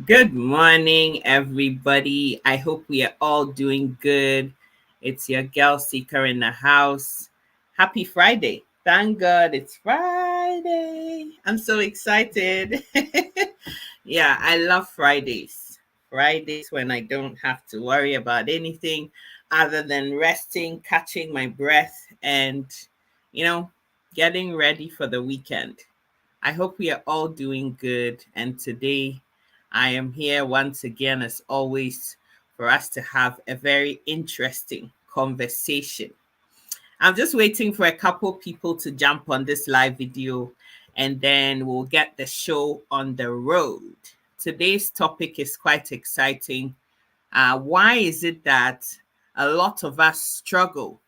Good morning, everybody. I hope we are all doing good. It's your girl Seeker in the house. Happy Friday. Thank God it's Friday. I'm so excited. Yeah, I love Fridays. Fridays when I don't have to worry about anything other than resting, catching my breath, and, you know, getting ready for the weekend. I hope we are all doing good. And today I am here once again, as always, for us to have a very interesting conversation. I'm just waiting for a couple people to jump on this live video and then we'll get the show on the road. Today's topic is quite exciting. Why is it that a lot of us struggle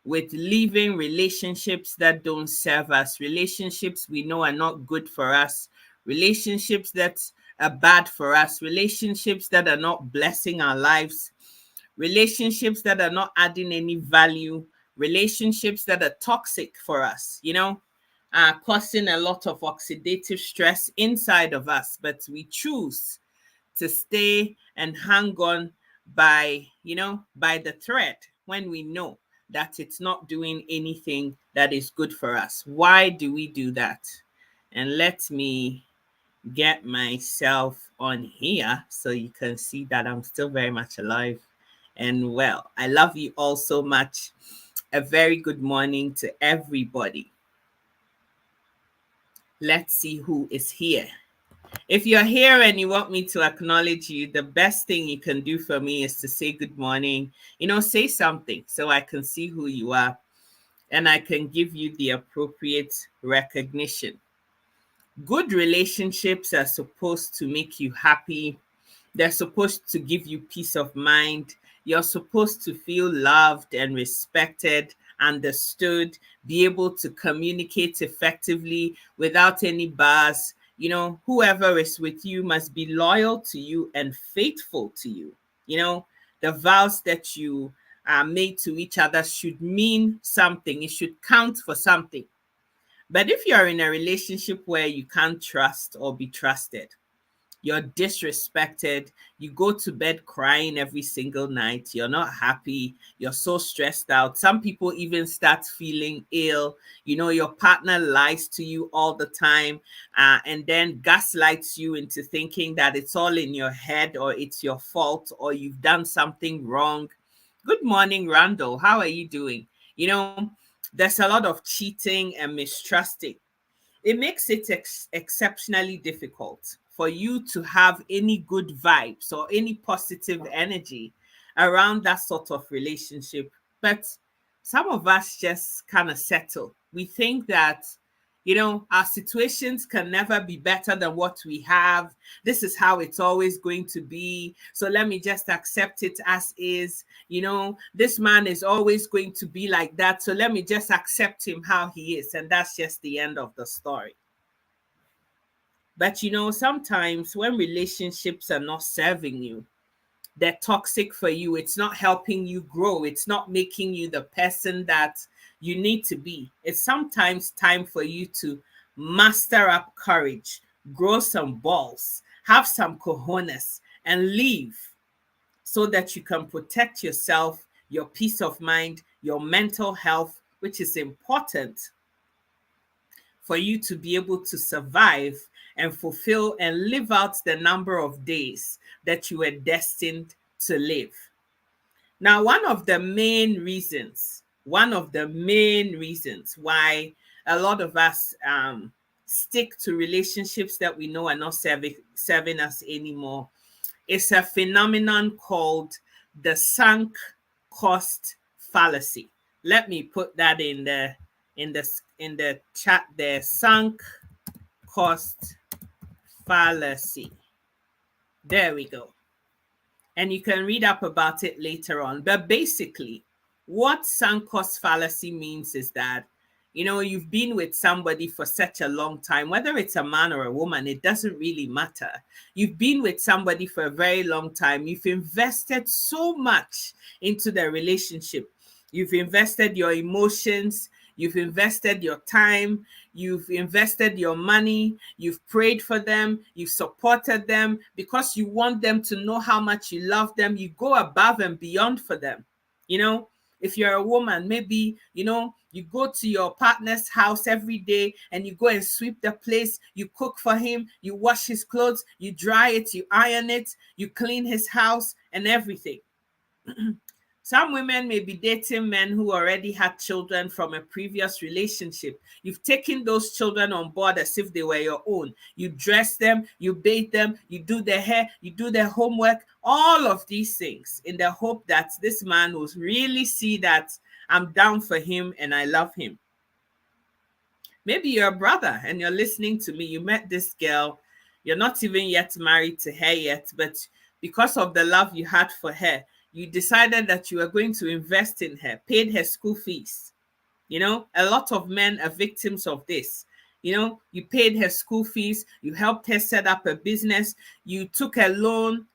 with leaving relationships that don't serve us, relationships we know are not good for us, relationships that are bad for us, relationships that are not blessing our lives, relationships that are not adding any value, relationships that are toxic for us, causing a lot of oxidative stress inside of us, but we choose to stay and hang on by the thread when we know that it's not doing anything that is good for us. Why do we do that? And let me get myself on here so you can see that I'm still very much alive and well. I love you all so much. A very good morning to everybody. Let's see who is here. If you're here and you want me to acknowledge you, the best thing you can do for me is to say good morning. Say something so I can see who you are and I can give you the appropriate recognition. Good relationships are supposed to make you happy. They're supposed to give you peace of mind. You're supposed to feel loved and respected, understood, be able to communicate effectively without any bars. Whoever is with you must be loyal to you and faithful to you. The vows that you made to each other should mean something, it should count for something. But if you're in a relationship where you can't trust or be trusted, you're disrespected, you go to bed crying every single night, you're not happy, you're so stressed out. Some people even start feeling ill. Your partner lies to you all the time and then gaslights you into thinking that it's all in your head or it's your fault or you've done something wrong. Good morning, Randall. How are you doing? There's a lot of cheating and mistrusting. It makes it exceptionally difficult for you to have any good vibes or any positive energy around that sort of relationship. But some of us just kind of settle. We think that, our situations can never be better than what we have. This is how it's always going to be. So let me just accept it as is. This man is always going to be like that. So let me just accept him how he is. And that's just the end of the story. But sometimes when relationships are not serving you, they're toxic for you. It's not helping you grow. It's not making you the person that you need to be. It's sometimes time for you to muster up courage, grow some balls, have some cojones, and leave so that you can protect yourself, your peace of mind, your mental health, which is important for you to be able to survive and fulfill and live out the number of days that you were destined to live. Now, one of the main reasons why a lot of us stick to relationships that we know are not serving us anymore is a phenomenon called the sunk cost fallacy. Let me put that in the chat there. Sunk cost fallacy. There we go. And you can read up about it later on. But basically, what sunk cost fallacy means is that, you've been with somebody for such a long time, whether it's a man or a woman, it doesn't really matter. You've been with somebody for a very long time. You've invested so much into the relationship. You've invested your emotions. You've invested your time. you've invested your money, you've prayed for them, you've supported them because you want them to know how much you love them. You go above and beyond for them. You know, if you're a woman, maybe, you know, you go to your partner's house every day and you go and sweep the place, you cook for him, you wash his clothes, you dry it, you iron it, you clean his house and everything. Some women may be dating men who already had children from a previous relationship. You've taken those children on board as if they were your own. You dress them, you bathe them, you do their hair, you do their homework, all of these things in the hope that this man will really see that I'm down for him and I love him. Maybe you're a brother and you're listening to me. You met this girl. You're not even yet married to her yet, but because of the love you had for her, you decided that you were going to invest in her, paid her school fees. You know, a lot of men are victims of this. You know, you paid her school fees, you helped her set up a business, you took a loan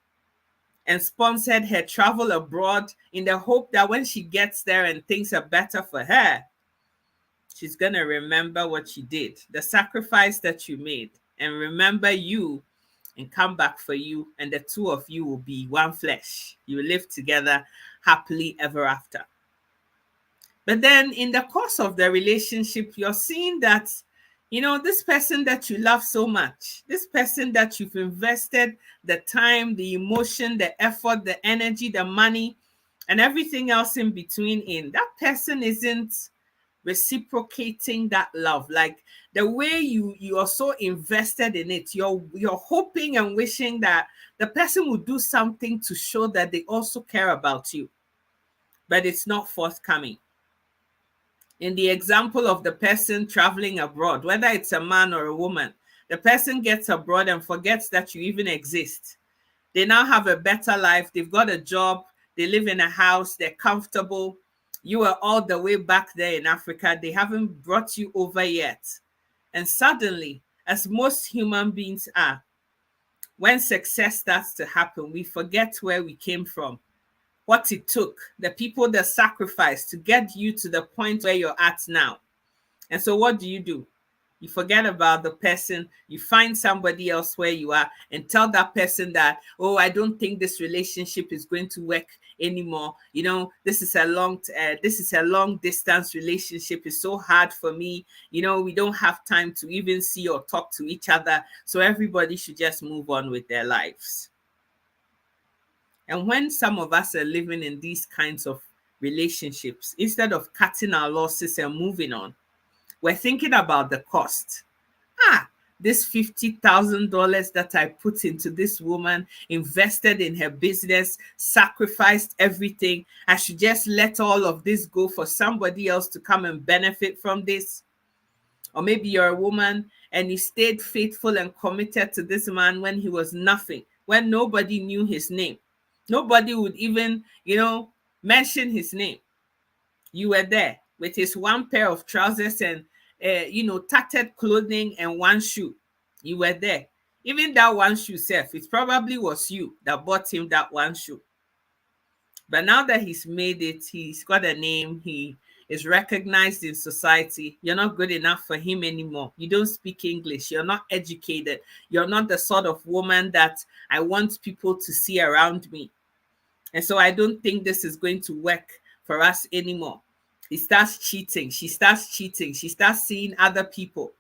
and sponsored her travel abroad in the hope that when she gets there and things are better for her, she's going to remember what you did, the sacrifice that you made, and remember you and come back for you, and the two of you will be one flesh. You will live together happily ever after. But then in the course of the relationship, you're seeing that, you know, this person that you love so much, this person that you've invested the time, the emotion, the effort, the energy, the money, and everything else in between in, that person isn't reciprocating that love. Like the way you are so invested in it, you're hoping and wishing that the person will do something to show that they also care about you, but it's not forthcoming. In the example of the person traveling abroad, whether it's a man or a woman, the person gets abroad and forgets that you even exist. They now have a better life, they've got a job, they live in a house, they're comfortable. You are all the way back there in Africa. They haven't brought you over yet. And suddenly, as most human beings are, when success starts to happen, we forget where we came from, what it took, the people that sacrificed to get you to the point where you're at now. And so what do? You forget about the person, you find somebody else where you are and tell that person that, oh, I don't think this relationship is going to work anymore. You know, this is a long distance relationship. It's so hard for me. You know, we don't have time to even see or talk to each other. So everybody should just move on with their lives. And when some of us are living in these kinds of relationships, instead of cutting our losses and moving on, we're thinking about the cost. This $50,000 that I put into this woman, invested in her business, sacrificed everything. I should just let all of this go for somebody else to come and benefit from this. Or maybe you're a woman and you stayed faithful and committed to this man when he was nothing, when nobody knew his name. Nobody would even, mention his name. You were there with his one pair of trousers and, tattered clothing and one shoe. You were there. Even that one shoe self, it probably was you that bought him that one shoe. But now that he's made it, he's got a name, he is recognized in society. You're not good enough for him anymore. You don't speak English. You're not educated. You're not the sort of woman that I want people to see around me. And so I don't think this is going to work for us anymore. He starts cheating. She starts cheating. She starts seeing other people.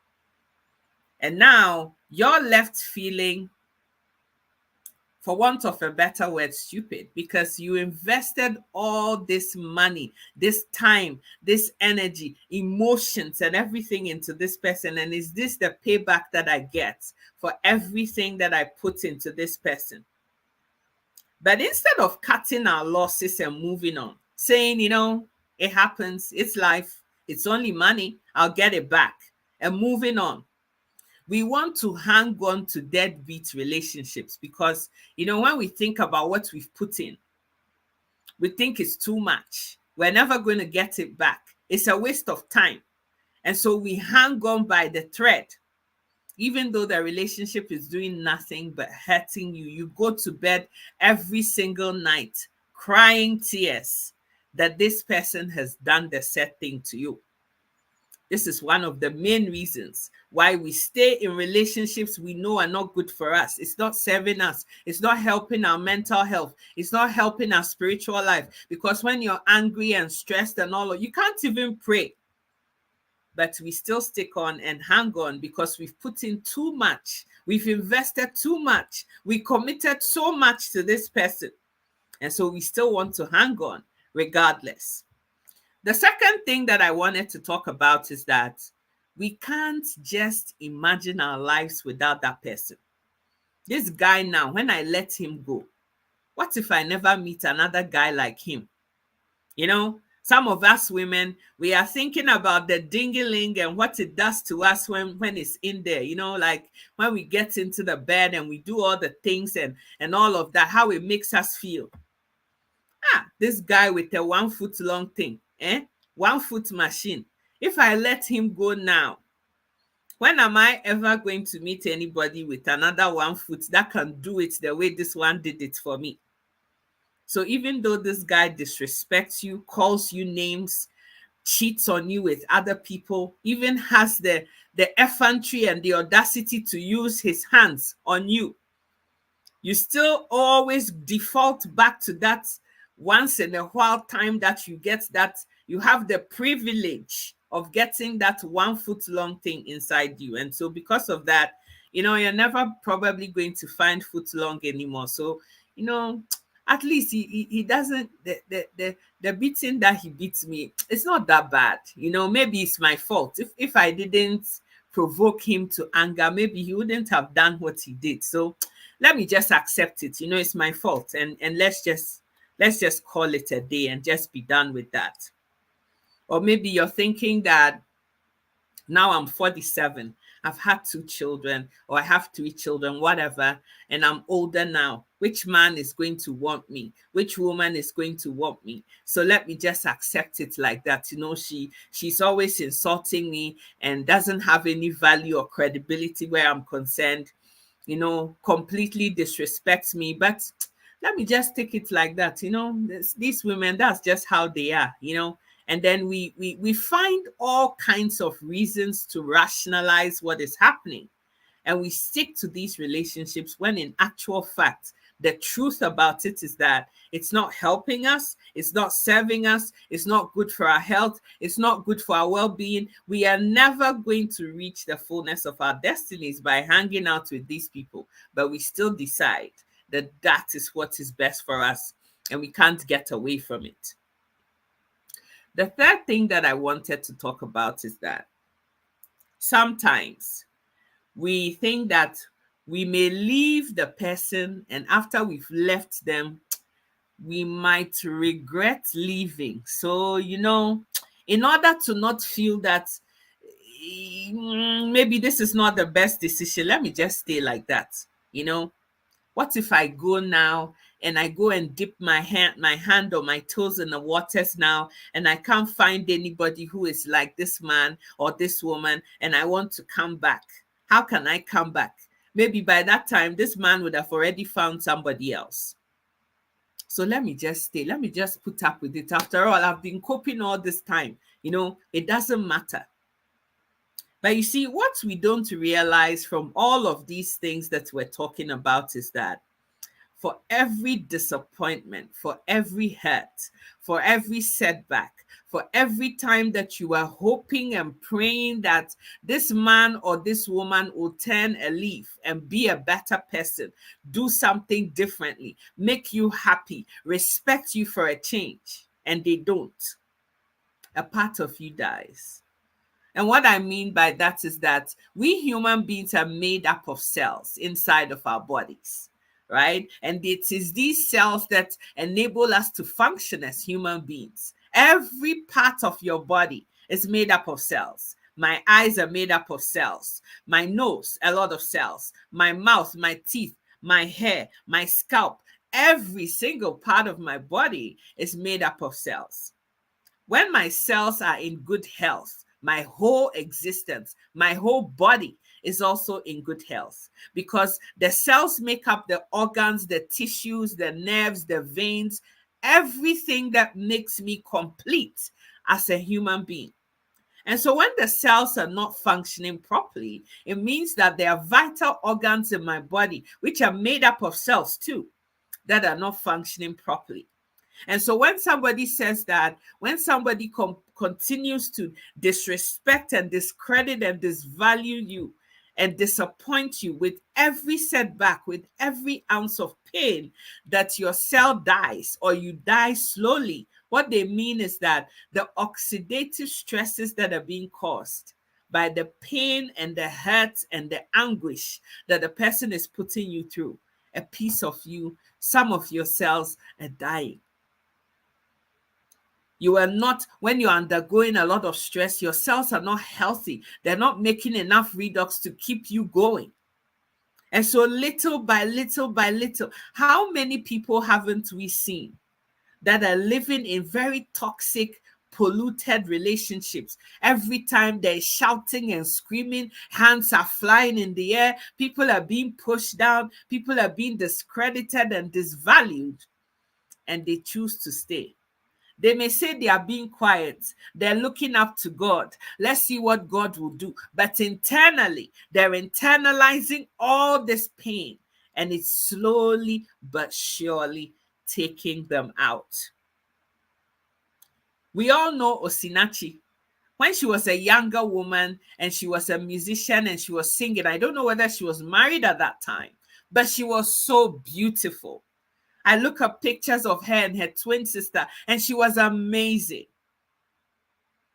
And now you're left feeling, for want of a better word, stupid, because you invested all this money, this time, this energy, emotions, and everything into this person. And is this the payback that I get for everything that I put into this person? But instead of cutting our losses and moving on, saying, it happens, it's life, it's only money, I'll get it back, and moving on, we want to hang on to deadbeat relationships because, when we think about what we've put in, we think it's too much. We're never going to get it back. It's a waste of time. And so we hang on by the thread. Even though the relationship is doing nothing but hurting you, you go to bed every single night crying tears that this person has done the said thing to you. This is one of the main reasons why we stay in relationships we know are not good for us. It's not serving us. It's not helping our mental health. It's not helping our spiritual life. Because when you're angry and stressed and all, you can't even pray. But we still stick on and hang on because we've put in too much. We've invested too much. We committed so much to this person. And so we still want to hang on regardless. The second thing that I wanted to talk about is that we can't just imagine our lives without that person. This guy now, when I let him go, what if I never meet another guy like him? You know, some of us women, we are thinking about the ding-a-ling and what it does to us when it's in there, you know, like when we get into the bed and we do all the things and all of that, how it makes us feel. This guy with a 1 foot long thing, 1 foot machine. If I let him go now, when am I ever going to meet anybody with another 1 foot that can do it the way this one did it for me? So even though this guy disrespects you, calls you names, cheats on you with other people, even has the effrontery and the audacity to use his hands on you, you still always default back to that once in a while time that you get that you have the privilege of getting that 1 foot long thing inside you. And so because of that, you know, you're never probably going to find foot long anymore. So, you know, at least he doesn't, the beating that he beats me, it's not that bad. You know, maybe it's my fault. If I didn't provoke him to anger, maybe he wouldn't have done what he did. So let me just accept it. You know, it's my fault. And let's just call it a day and just be done with that. Or maybe you're thinking that now I'm 47, I've had 2 children, or I have 3 children, whatever, and I'm older now. Which man is going to want me? Which woman is going to want me? So let me just accept it like that. You know, she's always insulting me and doesn't have any value or credibility where I'm concerned, you know, completely disrespects me. But let me just take it like that. You know, these women, that's just how they are, you know. And then we find all kinds of reasons to rationalize what is happening. And we stick to these relationships when in actual fact, the truth about it is that it's not helping us. It's not serving us. It's not good for our health. It's not good for our well-being. We are never going to reach the fullness of our destinies by hanging out with these people. But we still decide that that is what is best for us. And we can't get away from it. The third thing that I wanted to talk about is that sometimes we think that we may leave the person, and after we've left them, we might regret leaving. So, you know, in order to not feel that maybe this is not the best decision, let me just stay like that. You know, what if I go now and I go and dip my hand or my toes in the waters now, and I can't find anybody who is like this man or this woman, and I want to come back? How can I come back? Maybe by that time, this man would have already found somebody else. So let me just stay. Let me just put up with it. After all, I've been coping all this time. You know, it doesn't matter. But you see, what we don't realize from all of these things that we're talking about is that for every disappointment, for every hurt, for every setback, for every time that you are hoping and praying that this man or this woman will turn a leaf and be a better person, do something differently, make you happy, respect you for a change, and they don't, a part of you dies. And what I mean by that is that we human beings are made up of cells inside of our bodies, right? And it is these cells that enable us to function as human beings. Every part of your body is made up of cells. My eyes are made up of cells. My nose, a lot of cells. My mouth, my teeth, my hair, my scalp, every single part of my body is made up of cells. When my cells are in good health, my whole existence, my whole body is also in good health, because the cells make up the organs, the tissues, the nerves, the veins, everything that makes me complete as a human being. And so when the cells are not functioning properly, it means that there are vital organs in my body, which are made up of cells too, that are not functioning properly. And so when somebody says that, when somebody continues to disrespect and discredit and disvalue you and disappoint you with every setback, with every ounce of pain, that your cell dies or you die slowly, what they mean is that the oxidative stresses that are being caused by the pain and the hurt and the anguish that the person is putting you through, a piece of you, some of your cells are dying. You are not, when you're undergoing a lot of stress, your cells are not healthy. They're not making enough redox to keep you going. And so little by little by little, how many people haven't we seen that are living in very toxic, polluted relationships? Every time they're shouting and screaming, hands are flying in the air, people are being pushed down, people are being discredited and disvalued, and they choose to stay. They may say they are being quiet. They're looking up to God. Let's see what God will do. But internally, they're internalizing all this pain, and it's slowly but surely taking them out. We all know Osinachi. When she was a younger woman and she was a musician and she was singing, I don't know whether she was married at that time, but she was so beautiful. I look up pictures of her and her twin sister, and she was amazing.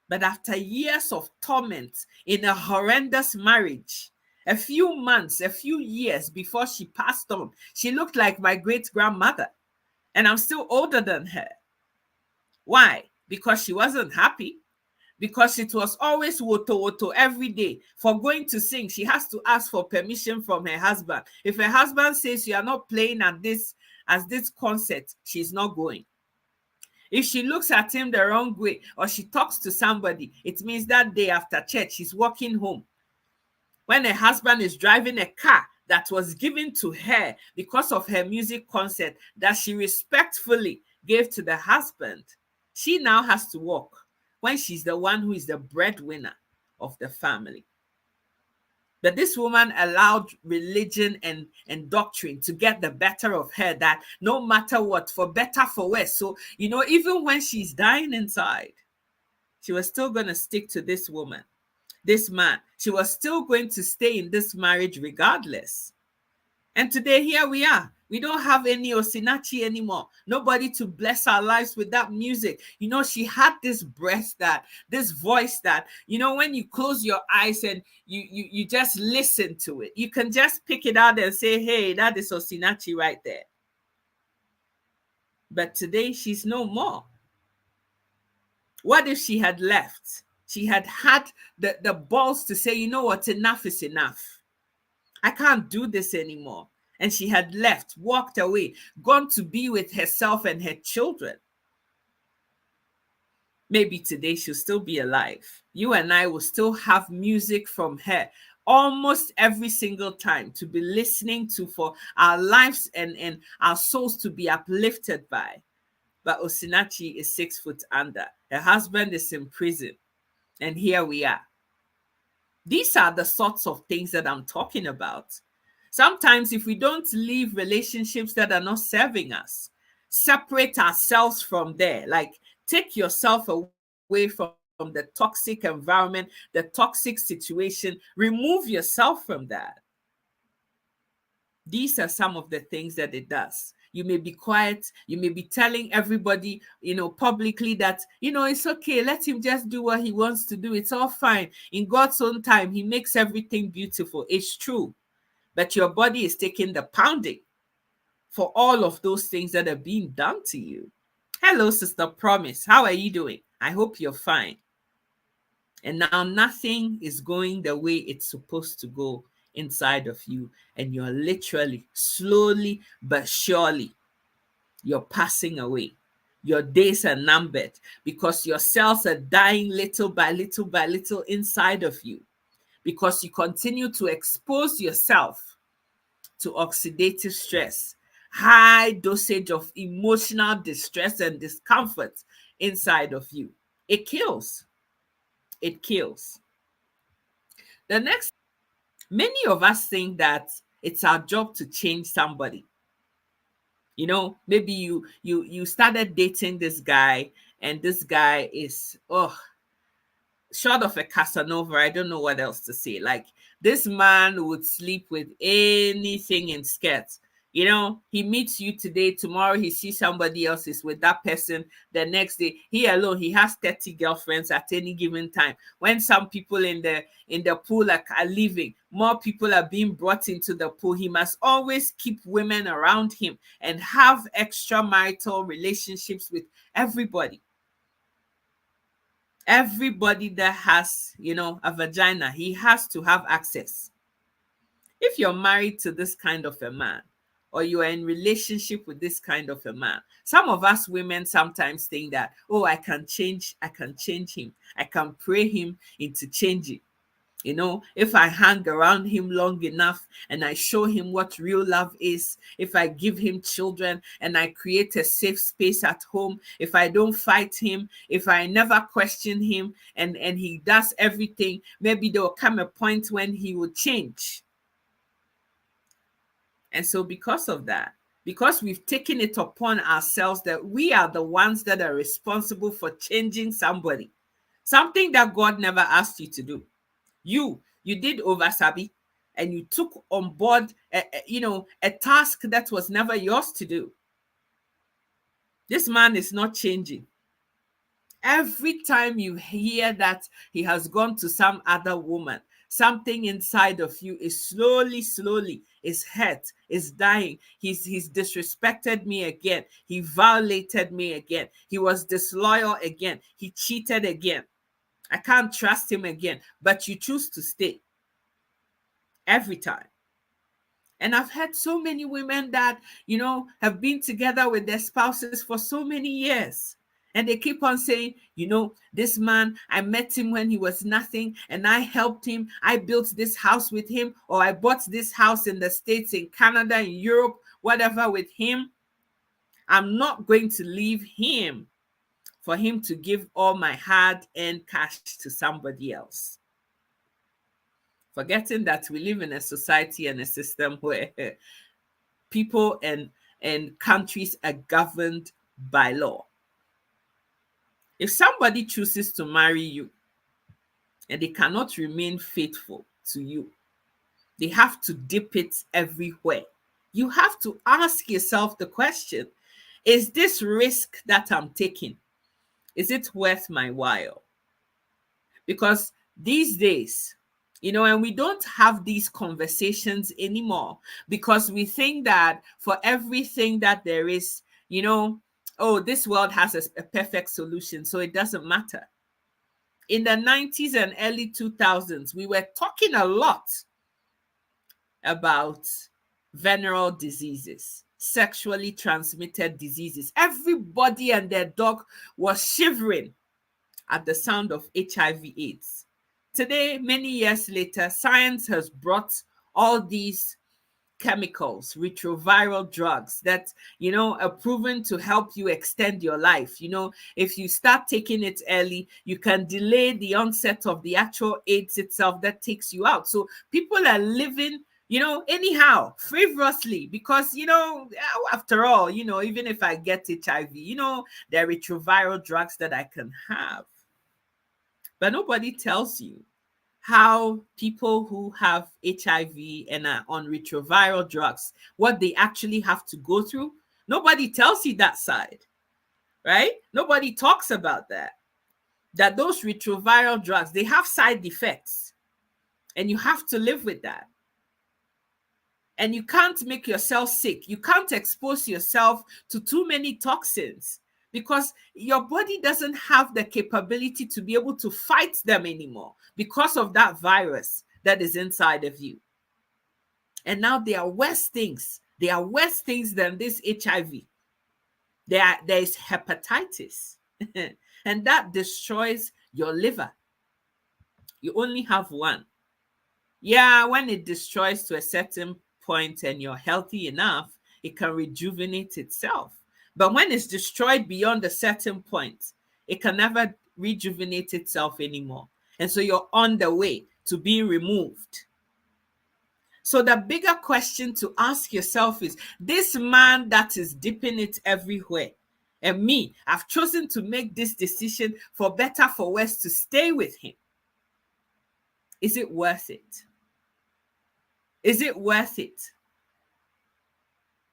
But after years of torment in a horrendous marriage, a few months, a few years before she passed on, she looked like my great-grandmother, and I'm still older than her. Why? Because she wasn't happy. Because it was always woto woto every day. For going to sing, she has to ask for permission from her husband. If her husband says you are not playing at this concert, she's not going. If she looks at him the wrong way or she talks to somebody, it means that day after church, she's walking home. When her husband is driving a car that was given to her because of her music concert that she respectfully gave to the husband, she now has to walk when she's the one who is the breadwinner of the family. But this woman allowed religion and doctrine to get the better of her, that no matter what, for better, for worse. So, even when she's dying inside, she was still going to stick to this woman, this man. She was still going to stay in this marriage regardless. And today, here we are. We don't have any Osinachi anymore. Nobody to bless our lives with that music. She had this breath, this voice that, when you close your eyes and you just listen to it, you can just pick it out and say, hey, that is Osinachi right there. But today, she's no more. What if she had left? She had the balls to say, you know what, enough is enough. I can't do this anymore. And she had left, walked away, gone to be with herself and her children. Maybe today she'll still be alive. You and I will still have music from her almost every single time to be listening to, for our lives and our souls to be uplifted by. But Osinachi is 6 foot under. Her husband is in prison. And here we are. These are the sorts of things that I'm talking about. Sometimes if we don't leave relationships that are not serving us, separate ourselves from there, like take yourself away from the toxic environment, the toxic situation, remove yourself from that. These are some of the things that it does. You may be quiet. You may be telling everybody, publicly that, it's okay. Let him just do what he wants to do. It's all fine. In God's own time, he makes everything beautiful. It's true. But your body is taking the pounding for all of those things that are being done to you. Hello, Sister Promise. How are you doing? I hope you're fine. And now nothing is going the way it's supposed to go inside of you. And you're literally, slowly but surely, you're passing away. Your days are numbered because your cells are dying little by little by little inside of you, because you continue to expose yourself to oxidative stress, high dosage of emotional distress and discomfort inside of you. It kills. it kills. The next, many of us think that it's our job to change somebody. Maybe you started dating this guy, and this guy is short of a Casanova. I don't know what else to say. Like, this man would sleep with anything in skirts. He meets you today, tomorrow he sees somebody else is with that person. The next day, he alone, he has 30 girlfriends at any given time. When some people in the pool are leaving, more people are being brought into the pool. He must always keep women around him and have extramarital relationships with everybody. Everybody that has, a vagina, he has to have access. If you're married to this kind of a man, or you are in relationship with this kind of a man, some of us women sometimes think that, I can change him. I can pray him into changing. If I hang around him long enough and I show him what real love is, if I give him children and I create a safe space at home, if I don't fight him, if I never question him, and he does everything, maybe there will come a point when he will change. And so because of that, because we've taken it upon ourselves that we are the ones that are responsible for changing somebody, something that God never asked you to do. You did over sabi, and you took on board a task that was never yours to do. This man is not changing. Every time you hear that he has gone to some other woman, something inside of you is slowly is hurt, is dying. He's disrespected me again. He violated me again. He was disloyal again. He cheated again. I can't trust him again. But you choose to stay every time. And I've had so many women that, have been together with their spouses for so many years. And they keep on saying, this man, I met him when he was nothing, and I helped him. I built this house with him, or I bought this house in the States, in Canada, in Europe, whatever with him. I'm not going to leave him for him to give all my hard-earned cash to somebody else. Forgetting that we live in a society and a system where people and countries are governed by law. If somebody chooses to marry you and they cannot remain faithful to you, they have to dip it everywhere. You have to ask yourself the question, is this risk that I'm taking, is it worth my while? Because these days, and we don't have these conversations anymore, because we think that for everything that there is, this world has a perfect solution, so it doesn't matter. In the 90s and early 2000s, we were talking a lot about venereal diseases, sexually transmitted diseases. Everybody and their dog was shivering at the sound of HIV/AIDS. Today, many years later, science has brought all these chemicals, retroviral drugs that, are proven to help you extend your life. If you start taking it early, you can delay the onset of the actual AIDS itself that takes you out. So people are living, anyhow, frivolously, because, after all, even if I get HIV, there are retroviral drugs that I can have. But nobody tells you how people who have HIV and are on retroviral drugs, what they actually have to go through. Nobody tells you that side, right? Nobody talks about that those retroviral drugs, they have side effects, and you have to live with that. And you can't make yourself sick. You can't expose yourself to too many toxins, because your body doesn't have the capability to be able to fight them anymore because of that virus that is inside of you. And now there are worse things. There are worse things than this HIV. There is hepatitis, and that destroys your liver. You only have one. Yeah, when it destroys to a certain point and you're healthy enough, it can rejuvenate itself. But when it's destroyed beyond a certain point, it can never rejuvenate itself anymore. And so you're on the way to being removed. So the bigger question to ask yourself is, this man that is dipping it everywhere, and me, I've chosen to make this decision for better, for worse, to stay with him. Is it worth it? Is it worth it?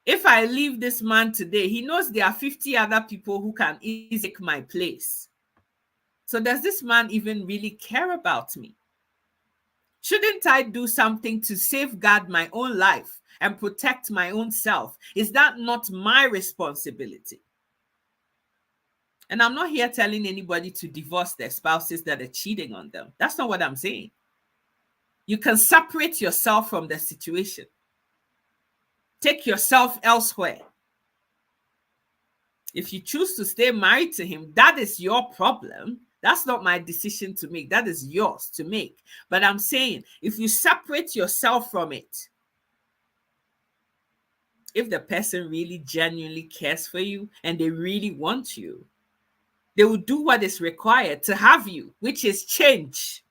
If I leave this man today, he knows there are 50 other people who can easily take my place. So does this man even really care about me? Shouldn't I do something to safeguard my own life and protect my own self? Is that not my responsibility? And I'm not here telling anybody to divorce their spouses that are cheating on them. That's not what I'm saying. You can separate yourself from the situation. Take yourself elsewhere. If you choose to stay married to him, that is your problem. That's not my decision to make. That is yours to make. But I'm saying, if you separate yourself from it, if the person really genuinely cares for you and they really want you, they will do what is required to have you, which is change.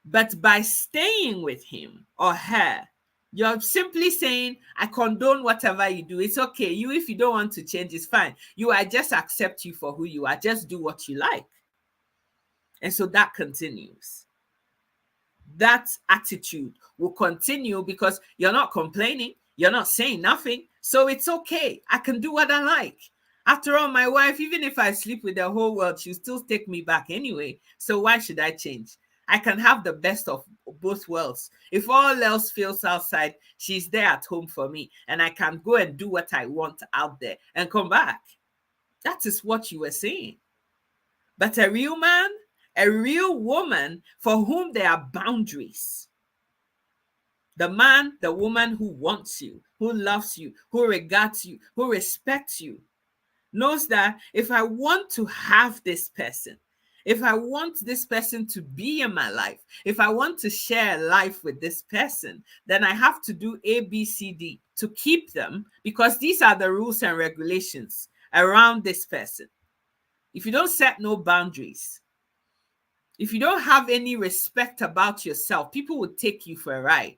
But by staying with him or her, you're simply saying, I condone whatever you do. It's okay. You, if you don't want to change, it's fine. I just accept you for who you are. Just do what you like. And so that continues. That attitude will continue because you're not complaining. You're not saying nothing. So it's okay. I can do what I like. After all, my wife, even if I sleep with the whole world, she'll still take me back anyway. So why should I change? I can have the best of both worlds. If all else fails outside, she's there at home for me. And I can go and do what I want out there and come back. That is what you were saying. But a real man, a real woman for whom there are boundaries. The man, the woman who wants you, who loves you, who regards you, who respects you, knows that if I want to have this person, if I want this person to be in my life, if I want to share life with this person, then I have to do A, B, C, D to keep them, because these are the rules and regulations around this person. If you don't set no boundaries, if you don't have any respect about yourself, people will take you for a ride.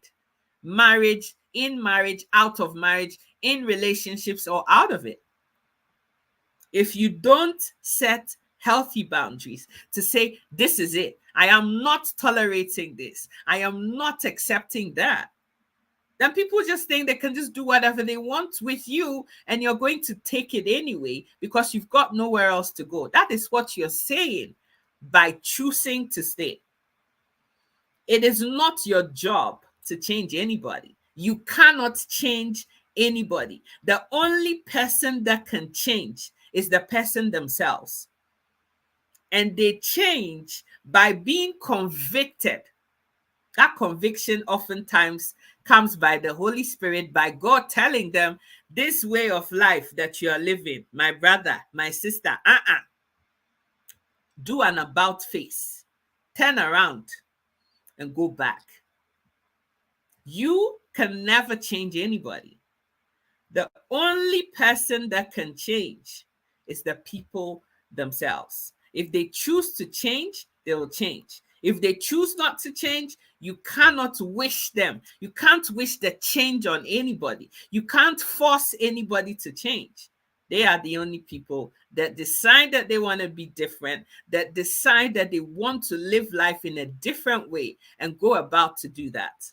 Marriage, in marriage, out of marriage, in relationships or out of it. If you don't set healthy boundaries to say, this is it, I am not tolerating this, I am not accepting that, then people just think they can just do whatever they want with you and you're going to take it anyway because you've got nowhere else to go. That is what you're saying by choosing to stay. It is not your job to change anybody. You cannot change anybody. The only person that can change is the person themselves. And they change by being convicted. That conviction oftentimes comes by the Holy Spirit, by God telling them, this way of life that you are living, my brother, my sister, do an about face, turn around and go back. You can never change anybody. The only person that can change is the people themselves. If they choose to change, they will change. If they choose not to change, you cannot wish them. You can't wish the change on anybody. You can't force anybody to change. They are the only people that decide that they want to be different, that decide that they want to live life in a different way and go about to do that.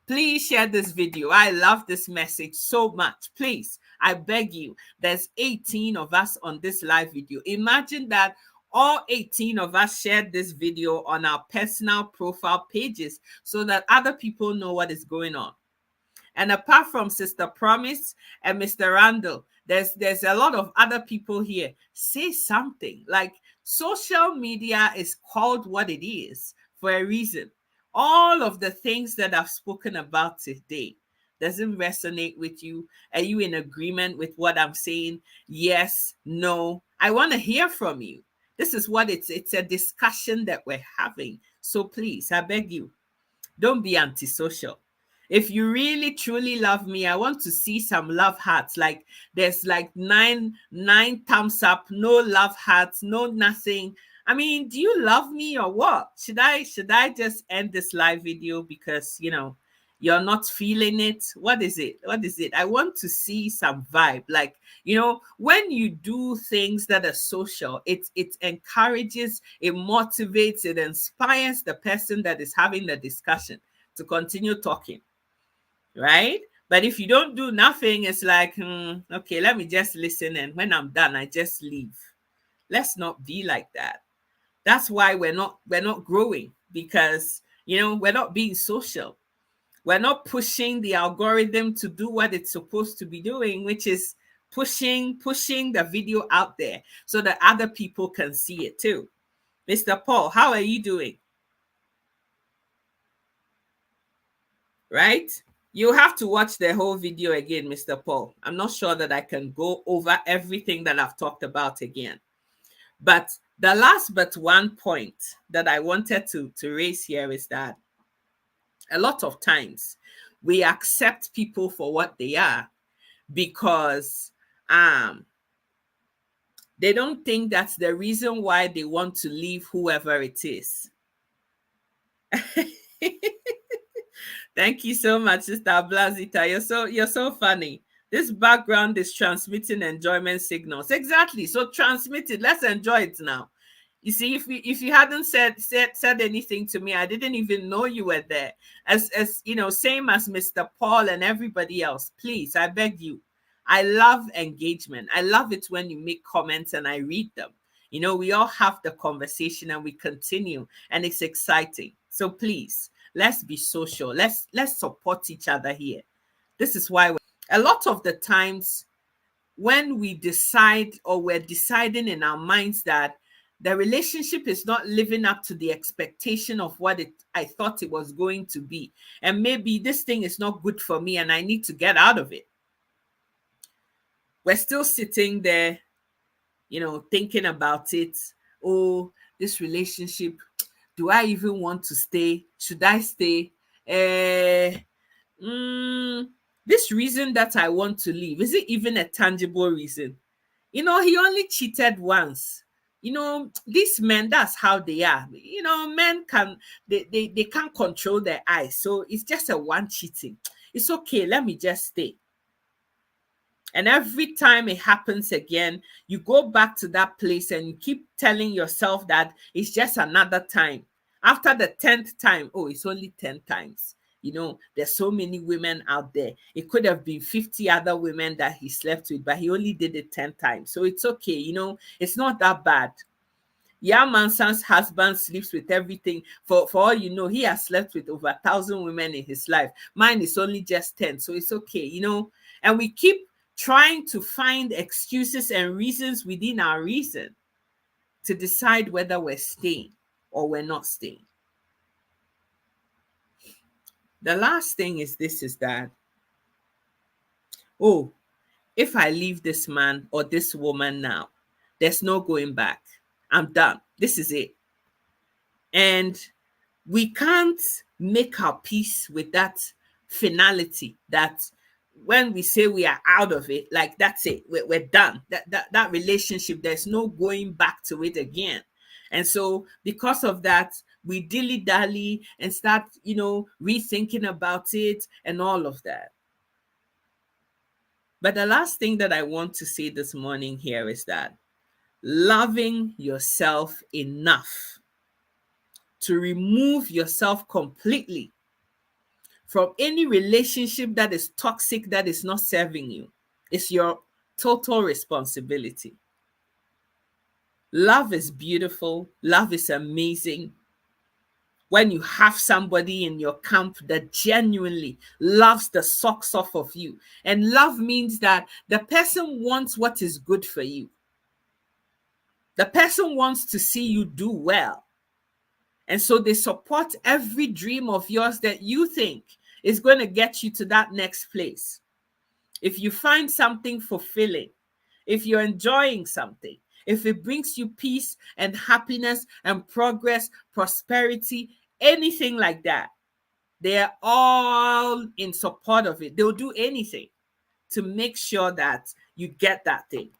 Please share this video. I love this message so much. Please, I beg you. There's 18 of us on this live video. Imagine that all 18 of us shared this video on our personal profile pages so that other people know what is going on. And apart from Sister Promise and Mr. Randall, there's a lot of other people here. Say something. Like, social media is called what it is for a reason. All of the things that I've spoken about today doesn't resonate with you. Are you in agreement with what I'm saying? Yes, no. I want to hear from you. This is what it's a discussion that we're having. So please, I beg you, don't be antisocial. If you really truly love me, I want to see some love hearts. Like, there's like nine thumbs up, no love hearts, no nothing. I mean, do you love me or what? Should I just end this live video because you're not feeling it? What is it? What is it? I want to see some vibe. Like, when you do things that are social, it encourages, it motivates, it inspires the person that is having the discussion to continue talking, right? But if you don't do nothing, it's like, okay, let me just listen, and when I'm done, I just leave. Let's not be like that. That's why we're not growing, because we're not being social. We're not pushing the algorithm to do what it's supposed to be doing, which is pushing the video out there so that other people can see it too. Mr. Paul, how are you doing? Right? You have to watch the whole video again, Mr. Paul. I'm not sure that I can go over everything that I've talked about again. But the last but one point that I wanted to raise here is that a lot of times we accept people for what they are because they don't think that's the reason why they want to leave whoever it is. Thank you so much, Sister Blazita. You're so funny. This background is transmitting enjoyment signals. Exactly. So transmit it. Let's enjoy it now. You see, if you hadn't said anything to me, I didn't even know you were there. As same as Mr. Paul and everybody else. Please, I beg you. I love engagement. I love it when you make comments and I read them. We all have the conversation and we continue, and it's exciting. So please, let's be social. Let's support each other here. This is why a lot of the times when we decide, or we're deciding in our minds that the relationship is not living up to the expectation of what I thought it was going to be, and maybe this thing is not good for me and I need to get out of it. We're still sitting there, thinking about it. Oh, this relationship, do I even want to stay? Should I stay? This reason that I want to leave, is it even a tangible reason? He only cheated once. These men, that's how they are. Men they can't control their eyes. So it's just a one cheating. It's okay, let me just stay. And every time it happens again, you go back to that place and you keep telling yourself that it's just another time. After the 10th time, oh, it's only 10 times. There's so many women out there. It could have been 50 other women that he slept with, but he only did it 10 times. So it's okay. It's not that bad. Mansan's husband sleeps with everything. For all you know, he has slept with over 1,000 women in his life. Mine is only just 10. So it's okay, and we keep trying to find excuses and reasons within our reason to decide whether we're staying or we're not staying. The last thing is that, oh, if I leave this man or this woman now, there's no going back. I'm done. This is it. And we can't make our peace with that finality, that when we say we are out of it, like that's it, we're done. That relationship, there's no going back to it again. And so because of that, we dilly-dally and start, rethinking about it and all of that. But the last thing that I want to say this morning here is that loving yourself enough to remove yourself completely from any relationship that is toxic, that is not serving you, is your total responsibility. Love is beautiful. Love is amazing. When you have somebody in your camp that genuinely loves the socks off of you. And love means that the person wants what is good for you. The person wants to see you do well. And so they support every dream of yours that you think is going to get you to that next place. If you find something fulfilling, if you're enjoying something, if it brings you peace and happiness and progress, prosperity, anything like that, they're all in support of it. They'll do anything to make sure that you get that thing.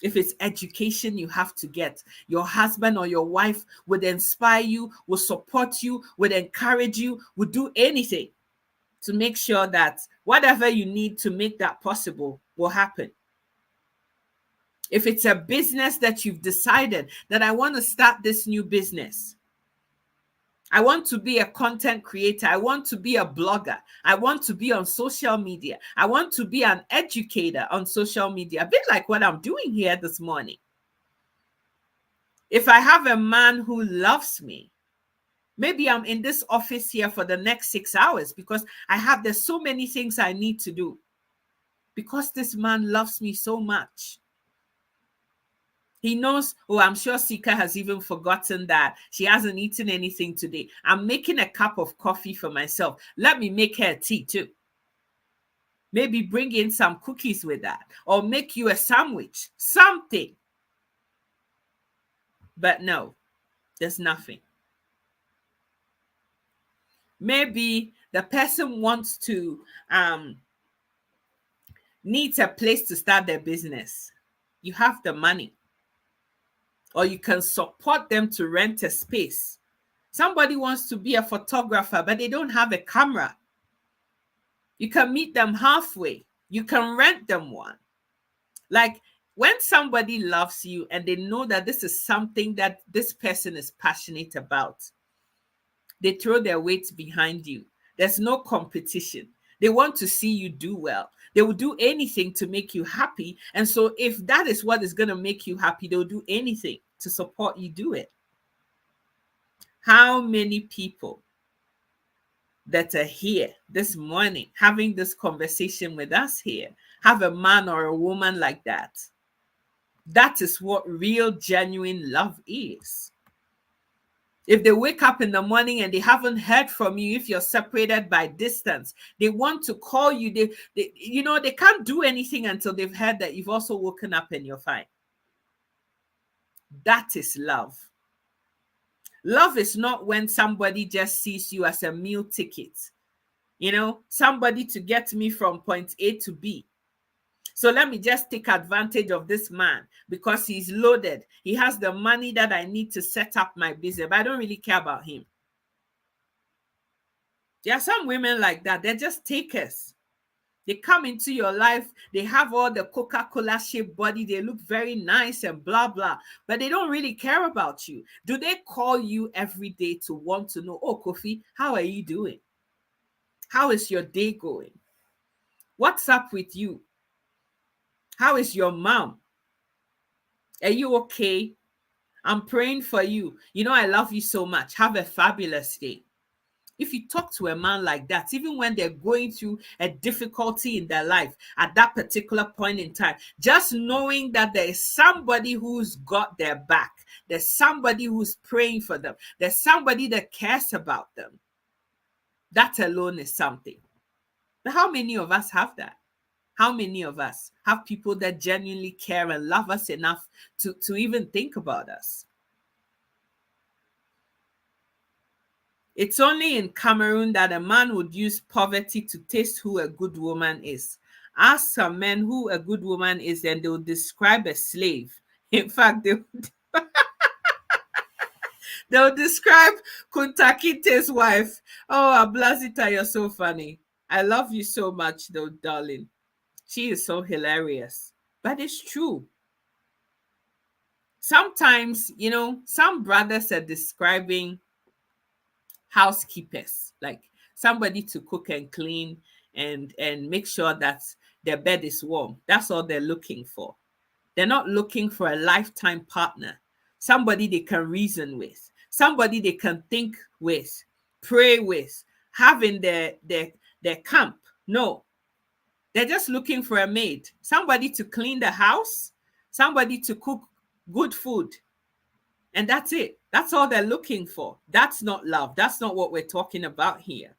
If it's education you have to get, your husband or your wife would inspire you, will support you, would encourage you, would do anything to make sure that whatever you need to make that possible will happen. If it's a business that you've decided that I want to start this new business, I want to be a content creator, I want to be a blogger, I want to be on social media, I want to be an educator on social media, a bit like what I'm doing here this morning. If I have a man who loves me, maybe I'm in this office here for the next 6 hours because there's so many things I need to do because this man loves me so much. He knows, oh, I'm sure Sika has even forgotten that she hasn't eaten anything today. I'm making a cup of coffee for myself. Let me make her tea too. Maybe bring in some cookies with that or make you a sandwich, something. But no, there's nothing. Maybe the person wants to, needs a place to start their business. You have the money. Or you can support them to rent a space. Somebody wants to be a photographer, but they don't have a camera. You can meet them halfway. You can rent them one. Like when somebody loves you and they know that this is something that this person is passionate about, they throw their weight behind you. There's no competition. They want to see you do well. They will do anything to make you happy. And so if that is what is going to make you happy, they'll do anything to support you do it. How many people that are here this morning having this conversation with us here have a man or a woman like that? That is what real, genuine love is. If they wake up in the morning and they haven't heard from you, if you're separated by distance, they want to call you. They can't do anything until they've heard that you've also woken up and you're fine. That is love. Love is not when somebody just sees you as a meal ticket, somebody to get me from point A to B. So let me just take advantage of this man because he's loaded. He has the money that I need to set up my business, but I don't really care about him. There are some women like that. They're just takers. They come into your life. They have all the Coca-Cola shaped body. They look very nice and blah, blah, but they don't really care about you. Do they call you every day to want to know, oh, Kofi, how are you doing? How is your day going? What's up with you? How is your mom? Are you okay? I'm praying for you. I love you so much. Have a fabulous day. If you talk to a man like that, even when they're going through a difficulty in their life at that particular point in time, just knowing that there is somebody who's got their back, there's somebody who's praying for them, there's somebody that cares about them, that alone is something. But how many of us have that? How many of us have people that genuinely care and love us enough to even think about us? It's only in Cameroon that a man would use poverty to taste who a good woman is. Ask some men who a good woman is, and they'll describe a slave. In fact, they'll describe Kunta Kinte's wife. Oh, Ablazita, you're so funny. I love you so much, though, darling. She is so hilarious. But it's true. Sometimes, some brothers are describing housekeepers, like somebody to cook and clean and make sure that their bed is warm. That's all they're looking for. They're not looking for a lifetime partner, somebody they can reason with, somebody they can think with, pray with, have in their camp. No, they're just looking for a maid, somebody to clean the house, somebody to cook good food. And that's it. That's all they're looking for. That's not love. That's not what we're talking about here.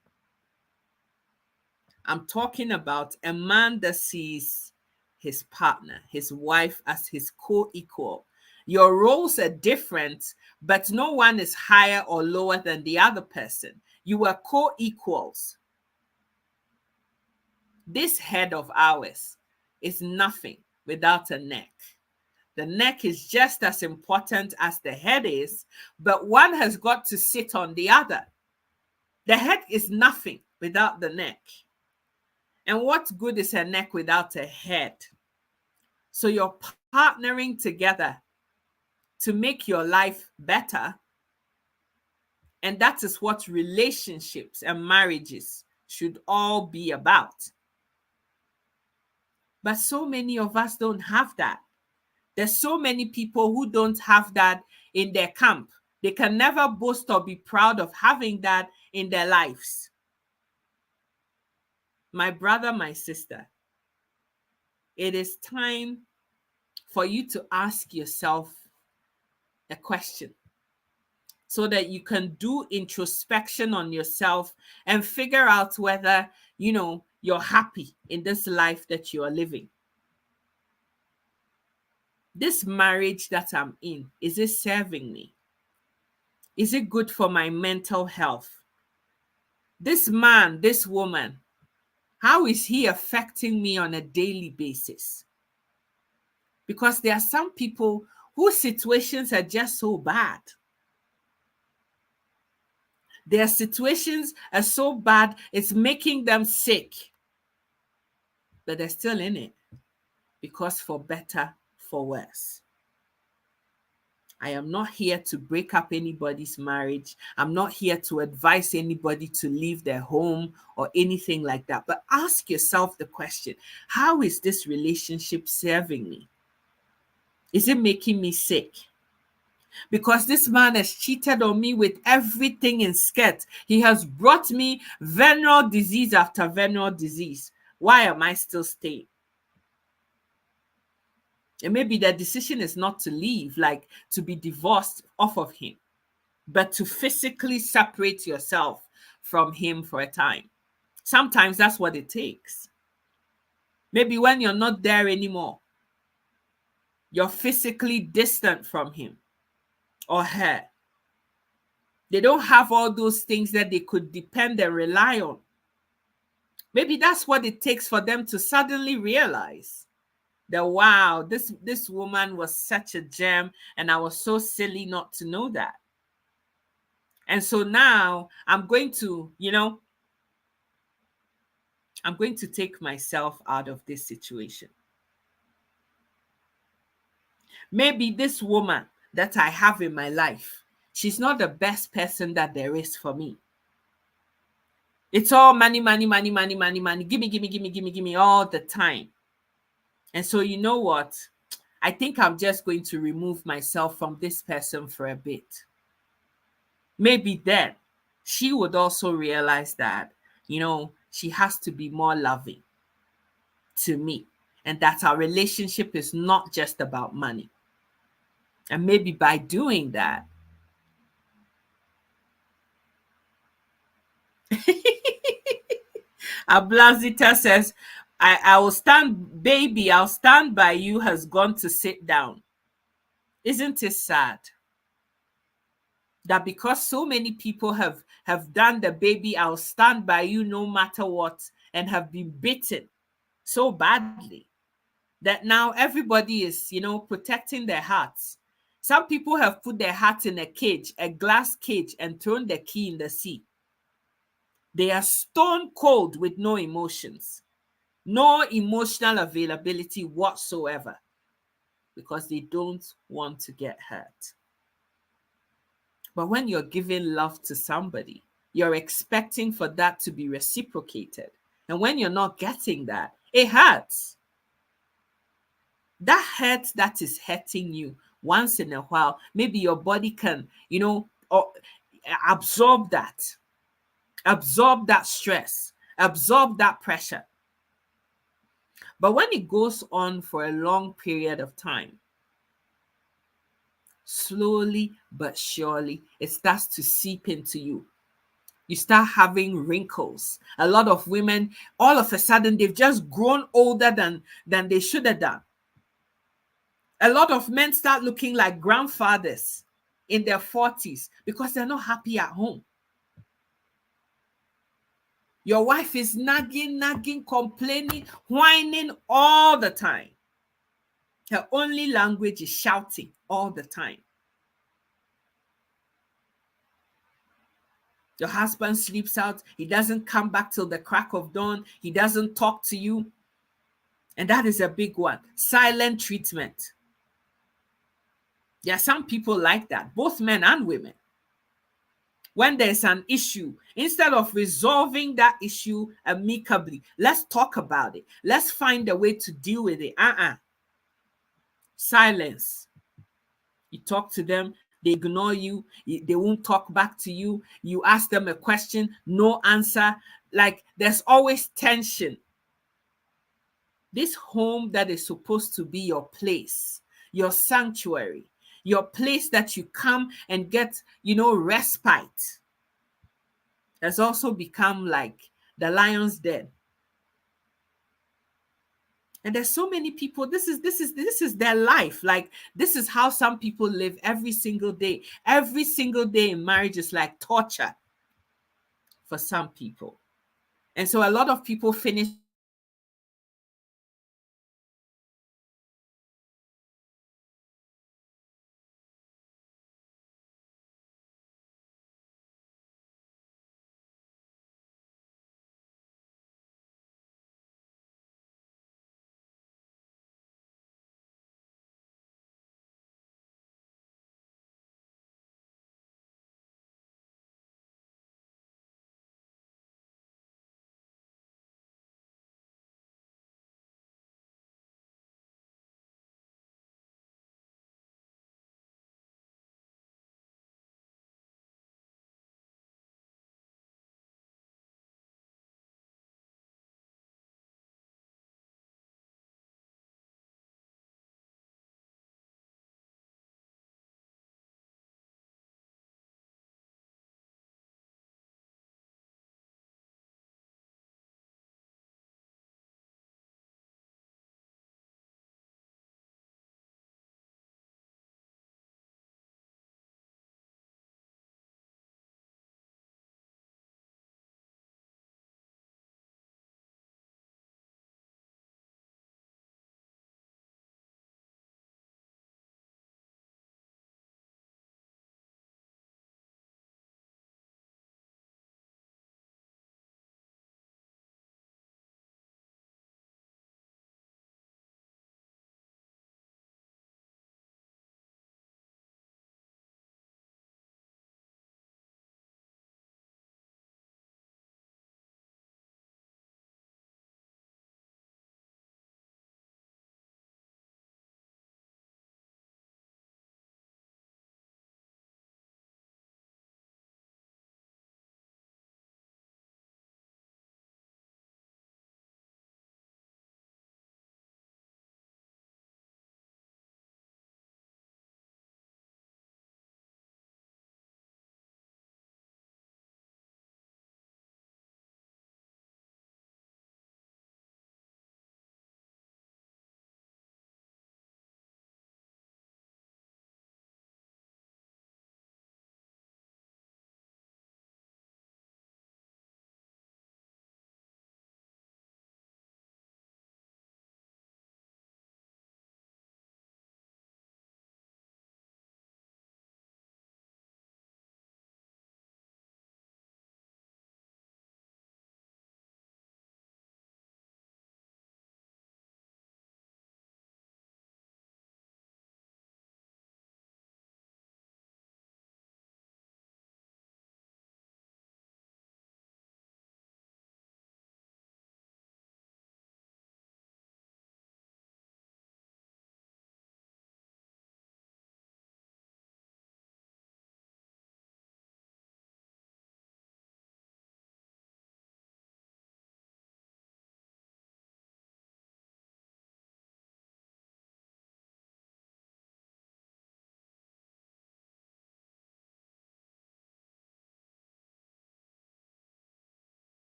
I'm talking about a man that sees his partner, his wife, as his co-equal. Your roles are different, but no one is higher or lower than the other person. You are co-equals. This head of ours is nothing without a neck. The neck is just as important as the head is, but one has got to sit on the other. The head is nothing without the neck. And what good is a neck without a head? So you're partnering together to make your life better. And that is what relationships and marriages should all be about. But so many of us don't have that. There's so many people who don't have that in their camp. They can never boast or be proud of having that in their lives. My brother, my sister, it is time for you to ask yourself a question so that you can do introspection on yourself and figure out whether, you're happy in this life that you are living. This marriage that I'm in, is it serving me? Is it good for my mental health? This man, this woman, how is he affecting me on a daily basis? Because there are some people whose situations are just so bad. Their situations are so bad, it's making them sick. But they're still in it because for better, for worse. I am not here to break up anybody's marriage. I'm not here to advise anybody to leave their home or anything like that. But ask yourself the question, how is this relationship serving me? Is it making me sick? Because this man has cheated on me with everything in skirt. He has brought me venereal disease after venereal disease. Why am I still staying? And maybe the decision is not to leave, like to be divorced off of him, but to physically separate yourself from him for a time. Sometimes that's what it takes. Maybe when you're not there anymore, you're physically distant from him or her. They don't have all those things that they could depend and rely on. Maybe that's what it takes for them to suddenly realize that, wow, this woman was such a gem and I was so silly not to know that. And so now I'm going to take myself out of this situation. Maybe this woman that I have in my life, she's not the best person that there is for me. It's all money, money, money, money, money, money. Give me, give me, give me, give me, give me all the time. And so you know what? I think I'm just going to remove myself from this person for a bit. Maybe then she would also realize that, she has to be more loving to me and that our relationship is not just about money. And maybe by doing that, Ablazita says, I will stand, baby, I'll stand by you has gone to sit down. Isn't it sad that because so many people have done the baby, I'll stand by you no matter what, and have been beaten so badly that now everybody is, protecting their hearts. Some people have put their heart in a cage, a glass cage, and thrown the key in the sea. They are stone cold with no emotions, no emotional availability whatsoever, because they don't want to get hurt. But when you're giving love to somebody, you're expecting for that to be reciprocated. And when you're not getting that, it hurts. That hurt that is hurting you once in a while, maybe your body can, or absorb that stress, absorb that pressure. But when it goes on for a long period of time, slowly but surely, it starts to seep into you. You start having wrinkles. A lot of women, all of a sudden, they've just grown older than they should have done. A lot of men start looking like grandfathers in their 40s because they're not happy at home. Your wife is nagging, complaining, whining all the time. Her only language is shouting all the time. Your husband sleeps out. He doesn't come back till the crack of dawn. He doesn't talk to you. And that is a big one. Silent treatment. There are some people like that, both men and women. When there's an issue, instead of resolving that issue amicably, let's talk about it. Let's find a way to deal with it. Silence. You talk to them, they ignore you, they won't talk back to you. You ask them a question, no answer. Like there's always tension. This home that is supposed to be your place, your sanctuary, your place that you come and get, respite, has also become like the lion's den. And there's so many people, this is their life. Like this is how some people live every single day. Every single day in marriage is like torture for some people. And so a lot of people finish